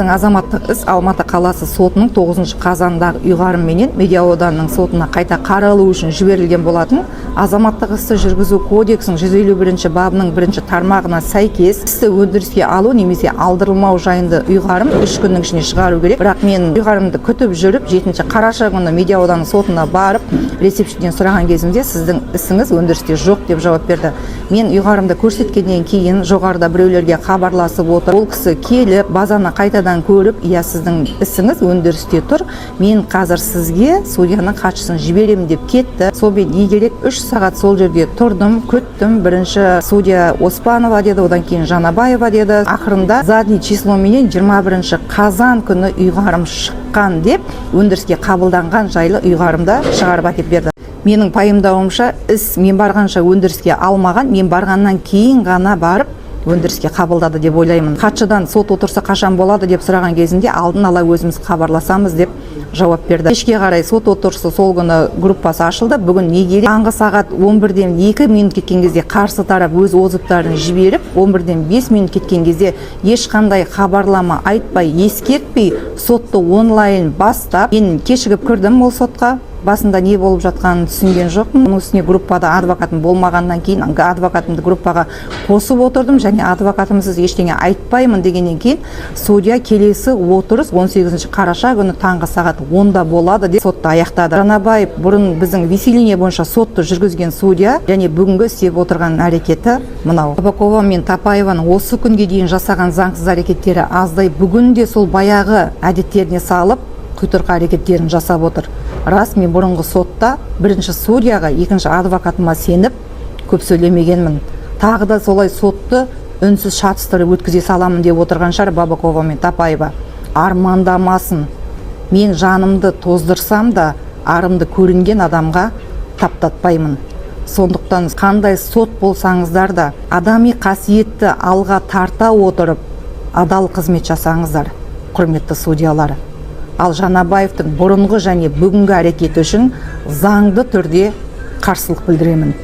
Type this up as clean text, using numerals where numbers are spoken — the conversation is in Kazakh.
Біздің азаматтық іс Алматы қаласы сотының 9 қазандағы ұйғарымменен Медеу ауданының сотына қайта қаралу үшін жіберілген болатын. Азаматтық істі жүргізу кодексінің 151 бабының 1 тармағына сәйкес істі өндіріске алу немесе алдырылмау жайында ұйғарым 3 күннің ішінде шығару керек. Бірақ мен ұйғарымды күтіп жүріп 7 қараша күні Медеу ауданының сотына барып, ресепшіден сұраған кезімде сіздің ісіңіз өндірісте жоқ деп жауап берді. Мен ұйғарымды көрсеткеннен кейін жоғарыда біреулерге хабарласып отыр. Ол кісі келіп, базаны қайтадан көріп, иә, сіздің ісіңіз өндірісте тұр. Мен қазір сізге судьяның хатшысын жіберемін деп кетті. Сонымен егерек 3 сағат сол жерде тұрдым, күттім. Бірінші судья Оспанова деді, одан кейін Жанабаева деді. Ақырында задний числоменен 21 қазан күні ұйғарым шыққан деп, өндіріске қабылданған жайлы ұйғарымда шығарып әкеп берді. Менің пайымдауымша, іс мен барғанша өндіріске алмаған, мен барғаннан кейін ғана барып өндіріске қабылдады деп ойлаймын. Хатшыдан сот отырысы қашан болады деп сұраған кезінде алдын ала өзіміз хабарласамыз деп жауап берді. Кешке қарай сот отырысы сол күні группасы ашылды. Бүгін неге таңғы сағат 11-ден 2 минут кеткен кезде қарсы тарап өз отзывтарын жіберіп, 11-ден 5 минут кеткен кезде ешқандай хабарлама айтпай, ескертпей сотты онлайн бастап, мен кешігіп кірдім ол сотқа. Басында не болып жатқанын түсінген жоқпын. Оның үстіне группада адвокатым болмағаннан кейін адвокатымды группаға қосып отырдым және адвокатымсыз ештеңе айтпаймын дегеннен кейін судья келесі отырыс 18 қараша күні таңғы сағат 10-да болады деп сотты аяқтады. Жанабаев бұрын біздің веселение бойынша сотты жүргізген судья және бүгінгі істеп отырған әрекеті мынау. Табакова мен Тапаеваның осы күнге дейін жасаған заңсыз әрекеттері аздай, бүгін де сол баяғы әдеттеріне салып құйтырқы әрекеттерін жасап отыр. Рас, мен бұрынғы сотта бірінші судьяға, екінші адвокатыма сеніп көп сөйлемегенмін. Тағы да солай сотты үнсіз шатыстырып өткізе саламын деп отырған шығар Бабакова мен Тапаева. Армандамасын. Мен жанымды тоздырсам да арымды көрінген адамға таптатпаймын. Сондықтан қандай сот болсаңыздар да адами қасиетті алға тарта отырып адал қызмет жасаңыздар, құрметті судьялар. Ал Жанабаевтың бұрынғы және бүгінгі әрекеті үшін заңды түрде қарсылық білдіремін.